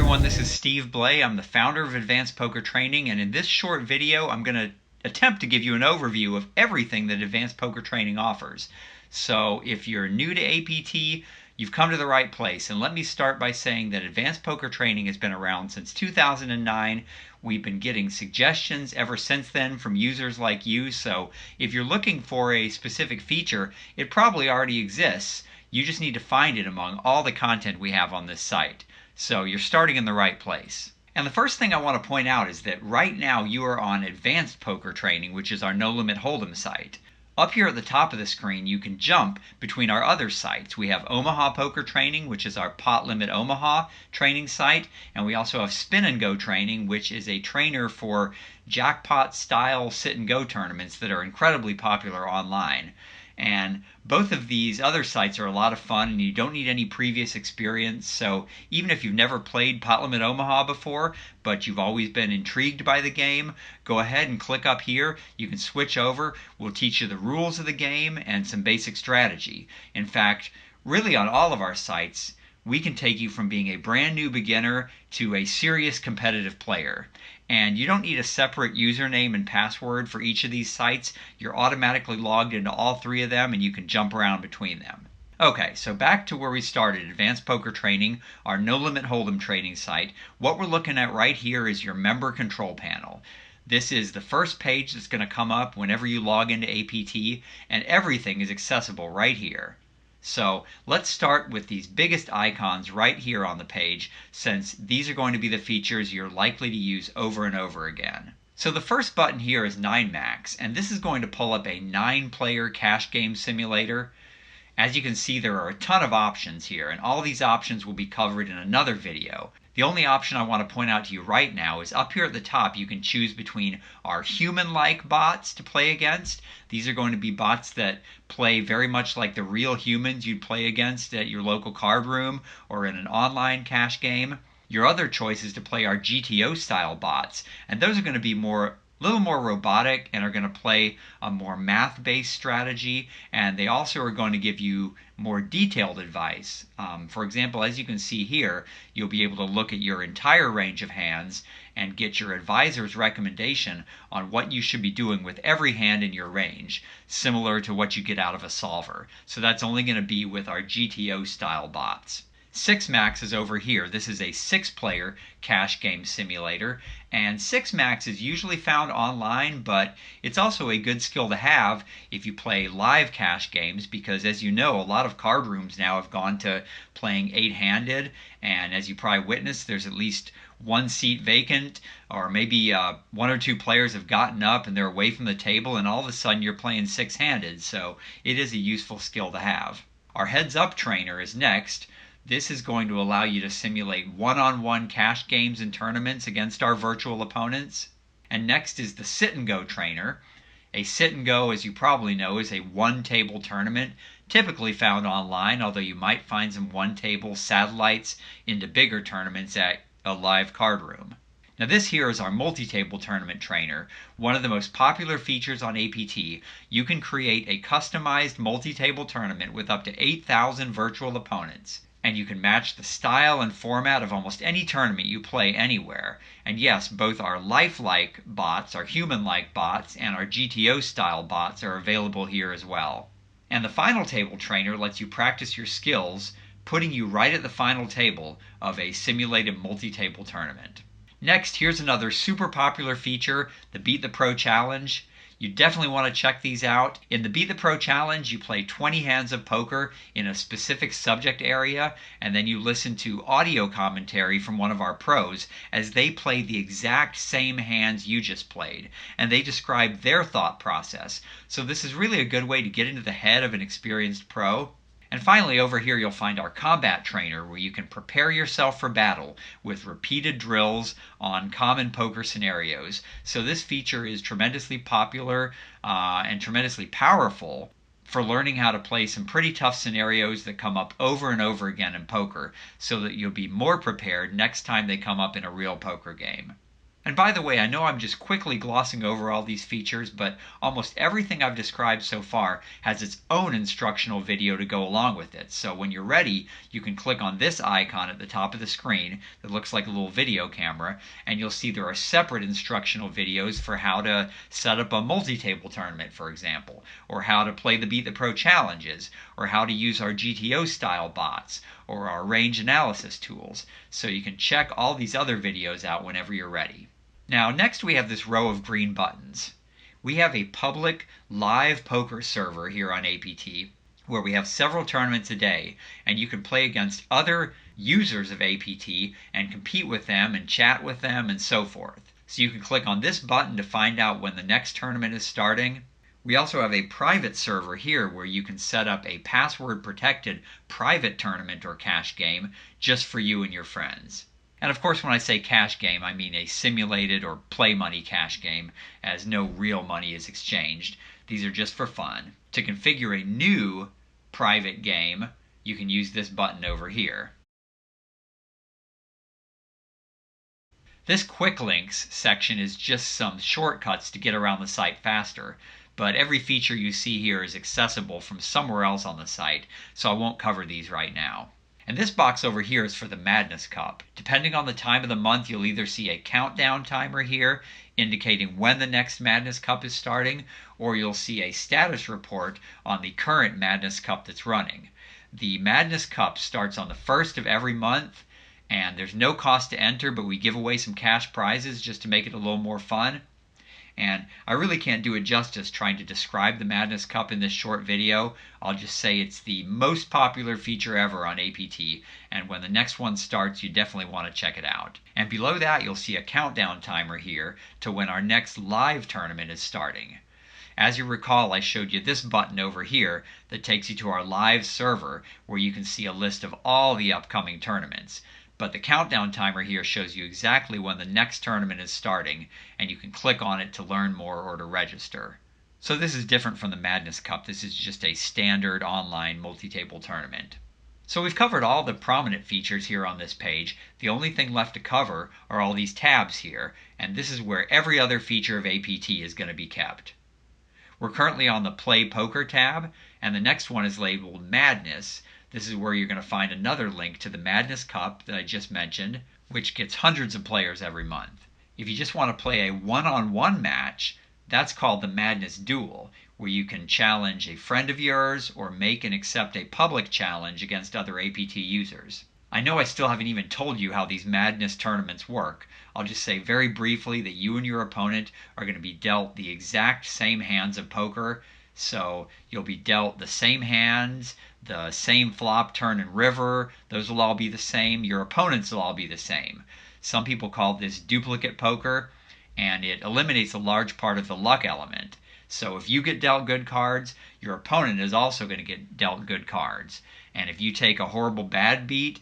everyone, this is Steve Blay. I'm the founder of Advanced Poker Training, and in this short video I'm going to attempt to give you an overview of everything that Advanced Poker Training offers. So if you're new to APT, you've come to the right place, and let me start by saying that Advanced Poker Training has been around since 2009. We've been getting suggestions ever since then from users like you, so if you're looking for a specific feature, it probably already exists. You just need to find it among all the content we have on this site. So you're starting in the right place. And the first thing I want to point out is that right now you are on Advanced Poker Training, which is our No Limit Hold'em site. Up here at the top of the screen, you can jump between our other sites. We have Omaha Poker Training, which is our Pot Limit Omaha training site, and we also have Spin and Go Training, which is a trainer for jackpot-style sit-and-go tournaments that are incredibly popular online. And both of these other sites are a lot of fun, and you don't need any previous experience. So even if you've never played Pot Limit Omaha before, but you've always been intrigued by the game, go ahead and click up here. You can switch over. We'll teach you the rules of the game and some basic strategy. In fact, really on all of our sites, we can take you from being a brand new beginner to a serious competitive player. And you don't need a separate username and password for each of these sites. You're automatically logged into all three of them, and you can jump around between them. Okay, so back to where we started, Advanced Poker Training, our No Limit Hold'em trading site. What we're looking at right here is your member control panel. This is the first page that's going to come up whenever you log into APT, and everything is accessible right here. So let's start with these biggest icons right here on the page, since these are going to be the features you're likely to use over and over again. So the first button here is 9max, and this is going to pull up a 9-player cash game simulator. As you can see, there are a ton of options here, and all these options will be covered in another video. The only option I want to point out to you right now is up here at the top. You can choose between our human-like bots to play against. These are going to be bots that play very much like the real humans you'd play against at your local card room or in an online cash game. Your other choice is to play our GTO-style bots, and those are going to be a little more robotic and are going to play a more math-based strategy, and they also are going to give you more detailed advice. For example, as you can see here, you'll be able to look at your entire range of hands and get your advisor's recommendation on what you should be doing with every hand in your range, similar to what you get out of a solver. So that's only going to be with our GTO-style bots. 6max is over here. This is a 6-player cash game simulator, and 6max is usually found online, but it's also a good skill to have if you play live cash games, because as you know, a lot of card rooms now have gone to playing 8-handed, and as you probably witnessed, there's at least one seat vacant, or maybe one or two players have gotten up and they're away from the table, and all of a sudden you're playing 6-handed, so it is a useful skill to have. Our heads-up trainer is next. This is going to allow you to simulate one-on-one cash games and tournaments against our virtual opponents. And next is the Sit and Go trainer. A sit and go, as you probably know, is a one-table tournament, typically found online, although you might find some one-table satellites into bigger tournaments at a live card room. Now this here is our multi-table tournament trainer. One of the most popular features on APT. You can create a customized multi-table tournament with up to 8,000 virtual opponents. And you can match the style and format of almost any tournament you play anywhere. And yes, both our lifelike bots, our human-like bots, and our GTO-style bots are available here as well. And the final table trainer lets you practice your skills, putting you right at the final table of a simulated multi-table tournament. Next, here's another super popular feature, the Beat the Pro Challenge. You definitely want to check these out. In the Beat the Pro Challenge, you play 20 hands of poker in a specific subject area, and then you listen to audio commentary from one of our pros as they play the exact same hands you just played, and they describe their thought process. So this is really a good way to get into the head of an experienced pro. And finally, over here you'll find our combat trainer, where you can prepare yourself for battle with repeated drills on common poker scenarios. So this feature is tremendously popular and tremendously powerful for learning how to play some pretty tough scenarios that come up over and over again in poker, so that you'll be more prepared next time they come up in a real poker game. And by the way, I know I'm just quickly glossing over all these features, but almost everything I've described so far has its own instructional video to go along with it. So when you're ready, you can click on this icon at the top of the screen that looks like a little video camera, and you'll see there are separate instructional videos for how to set up a multi-table tournament, for example, or how to play the Beat the Pro challenges, or how to use our GTO style bots, or our range analysis tools. So you can check all these other videos out whenever you're ready. Now, next we have this row of green buttons. We have a public live poker server here on APT where we have several tournaments a day, and you can play against other users of APT and compete with them and chat with them and so forth. So you can click on this button to find out when the next tournament is starting. We also have a private server here where you can set up a password protected private tournament or cash game just for you and your friends. And of course, when I say cash game, I mean a simulated or play money cash game, as no real money is exchanged. These are just for fun. To configure a new private game, you can use this button over here. This quick links section is just some shortcuts to get around the site faster, but every feature you see here is accessible from somewhere else on the site, so I won't cover these right now. And this box over here is for the Madness Cup. Depending on the time of the month, you'll either see a countdown timer here indicating when the next Madness Cup is starting, or you'll see a status report on the current Madness Cup that's running. The Madness Cup starts on the 1st of every month, and there's no cost to enter, but we give away some cash prizes just to make it a little more fun. And I really can't do it justice trying to describe the Madness Cup in this short video. I'll just say it's the most popular feature ever on APT, and when the next one starts, you definitely want to check it out. And below that, you'll see a countdown timer here to when our next live tournament is starting. As you recall, I showed you this button over here that takes you to our live server where you can see a list of all the upcoming tournaments. But the countdown timer here shows you exactly when the next tournament is starting, and you can click on it to learn more or to register. So this is different from the Madness Cup. This is just a standard online multi-table tournament. So we've covered all the prominent features here on this page. The only thing left to cover are all these tabs here, and this is where every other feature of APT is going to be kept. We're currently on the Play Poker tab, and the next one is labeled Madness. This is where you're going to find another link to the Madness Cup that I just mentioned, which gets hundreds of players every month. If you just want to play a one-on-one match, that's called the Madness Duel, where you can challenge a friend of yours or make and accept a public challenge against other APT users. I know I still haven't even told you how these Madness tournaments work. I'll just say very briefly that you and your opponent are going to be dealt the exact same hands of poker. So you'll be dealt the same hands, the same flop, turn, and river. Those will all be the same. Your opponents will all be the same. Some people call this duplicate poker, and it eliminates a large part of the luck element. So if you get dealt good cards, your opponent is also going to get dealt good cards. And if you take a horrible bad beat,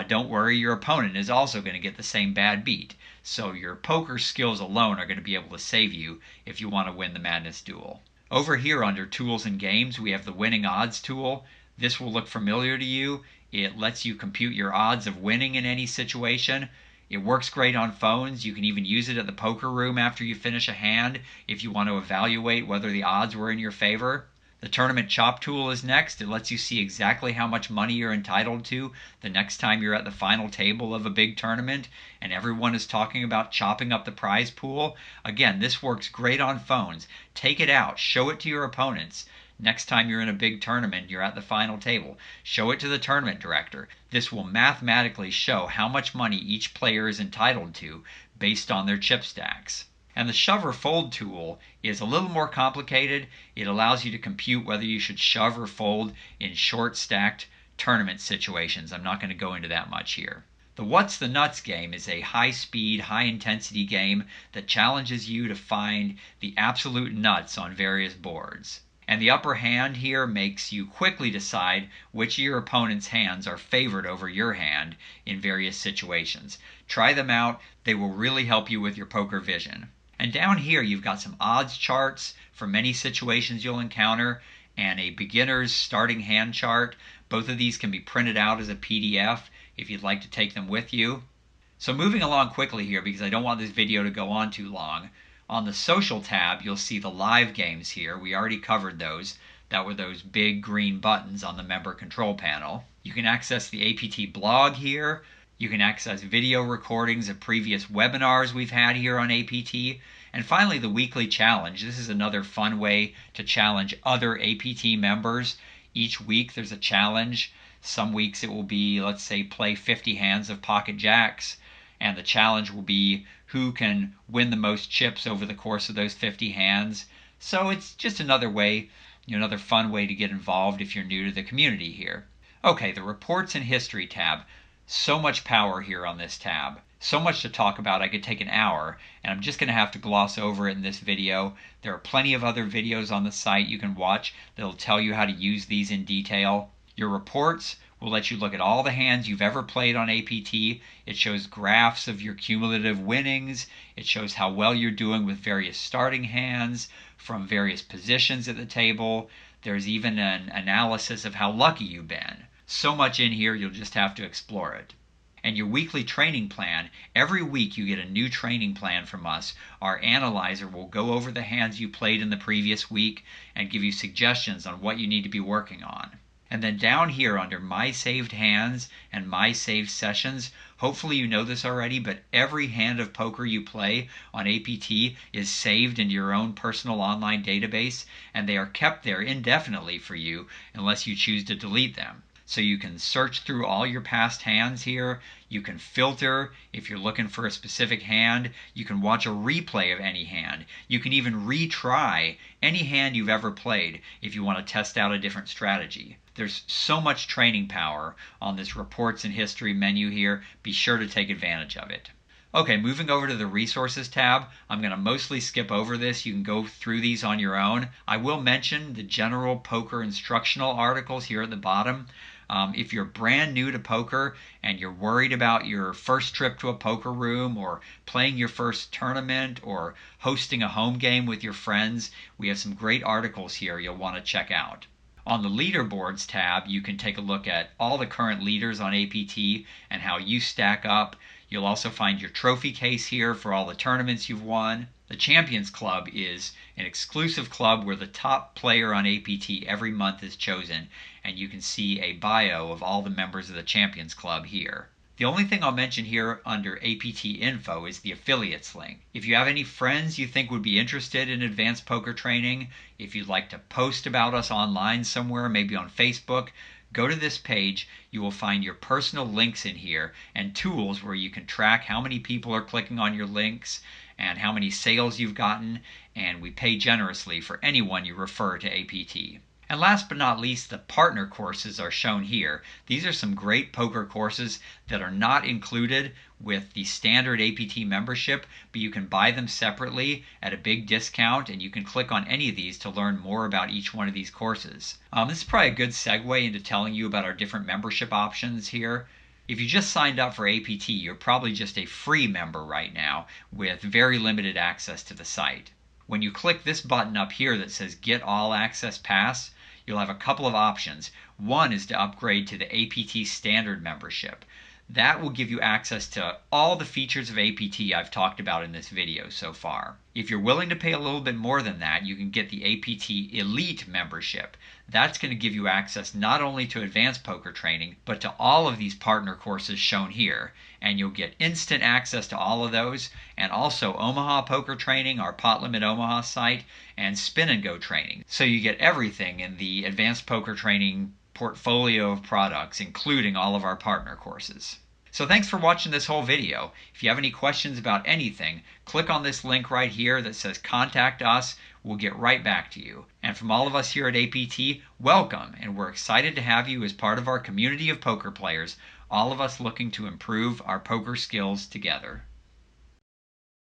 don't worry, your opponent is also going to get the same bad beat. So your poker skills alone are going to be able to save you if you want to win the Madness Duel. Over here under Tools and Games, we have the Winning Odds tool. This will look familiar to you. It lets you compute your odds of winning in any situation. It works great on phones. You can even use it at the poker room after you finish a hand if you want to evaluate whether the odds were in your favor. The Tournament Chop tool is next. It lets you see exactly how much money you're entitled to the next time you're at the final table of a big tournament and everyone is talking about chopping up the prize pool. Again, this works great on phones. Take it out. Show it to your opponents. Next time you're in a big tournament, you're at the final table. Show it to the tournament director. This will mathematically show how much money each player is entitled to based on their chip stacks. And the shove or fold tool is a little more complicated. It allows you to compute whether you should shove or fold in short stacked tournament situations. I'm not going to go into that much here. The What's the Nuts game is a high-speed, high-intensity game that challenges you to find the absolute nuts on various boards. And the upper hand here makes you quickly decide which of your opponent's hands are favored over your hand in various situations. Try them out. They will really help you with your poker vision. And down here you've got some odds charts for many situations you'll encounter and a beginner's starting hand chart. Both of these can be printed out as a PDF if you'd like to take them with you. So moving along quickly here because I don't want this video to go on too long. On the social tab, you'll see the live games here. We already covered those. That were those big green buttons on the member control panel. You can access the APT blog here. You can access video recordings of previous webinars we've had here on APT. And finally, the weekly challenge. This is another fun way to challenge other APT members. Each week there's a challenge. Some weeks it will be, let's say, play 50 hands of pocket jacks. And the challenge will be who can win the most chips over the course of those 50 hands. So it's just another way, another fun way to get involved if you're new to the community here. Okay, the reports and history tab. So much power here on this tab. So much to talk about, I could take an hour, and I'm just going to have to gloss over it in this video. There are plenty of other videos on the site you can watch that'll tell you how to use these in detail. Your reports will let you look at all the hands you've ever played on APT. It shows graphs of your cumulative winnings. It shows how well you're doing with various starting hands from various positions at the table. There's even an analysis of how lucky you've been. So much in here, you'll just have to explore it. And your weekly training plan, every week you get a new training plan from us. Our analyzer will go over the hands you played in the previous week and give you suggestions on what you need to be working on. And then down here under My Saved Hands and My Saved Sessions, hopefully you know this already, but every hand of poker you play on APT is saved in your own personal online database, and they are kept there indefinitely for you unless you choose to delete them. So you can search through all your past hands here. You can filter if you're looking for a specific hand. You can watch a replay of any hand. You can even retry any hand you've ever played if you want to test out a different strategy. There's so much training power on this reports and history menu here. Be sure to take advantage of it. Okay, moving over to the resources tab, I'm going to mostly skip over this. You can go through these on your own. I will mention the general poker instructional articles here at the bottom. If you're brand new to poker and you're worried about your first trip to a poker room or playing your first tournament or hosting a home game with your friends, we have some great articles here you'll want to check out. On the leaderboards tab, you can take a look at all the current leaders on APT and how you stack up. You'll also find your trophy case here for all the tournaments you've won. The Champions Club is an exclusive club where the top player on APT every month is chosen, and you can see a bio of all the members of the Champions Club here. The only thing I'll mention here under APT info is the affiliates link. If you have any friends you think would be interested in advanced poker training, if you'd like to post about us online somewhere, maybe on Facebook, go to this page. You will find your personal links in here and tools where you can track how many people are clicking on your links and how many sales you've gotten, and we pay generously for anyone you refer to APT. And last but not least, the partner courses are shown here. These are some great poker courses that are not included with the standard APT membership, but you can buy them separately at a big discount, and you can click on any of these to learn more about each one of these courses. This is probably a good segue into telling you about our different membership options here. If you just signed up for APT, you're probably just a free member right now with very limited access to the site. When you click this button up here that says Get All Access Pass, you'll have a couple of options. One is to upgrade to the APT Standard membership. That will give you access to all the features of APT I've talked about in this video so far. If you're willing to pay a little bit more than that, you can get the APT Elite membership. That's going to give you access not only to advanced poker training, but to all of these partner courses shown here. And you'll get instant access to all of those, and also Omaha Poker Training, our Pot Limit Omaha site, and Spin and Go Training. So you get everything in the advanced poker training portfolio of products, including all of our partner courses. So thanks for watching this whole video. If you have any questions about anything, click on this link right here that says Contact Us. We'll get right back to you. And from all of us here at APT, welcome, and we're excited to have you as part of our community of poker players, all of us looking to improve our poker skills together.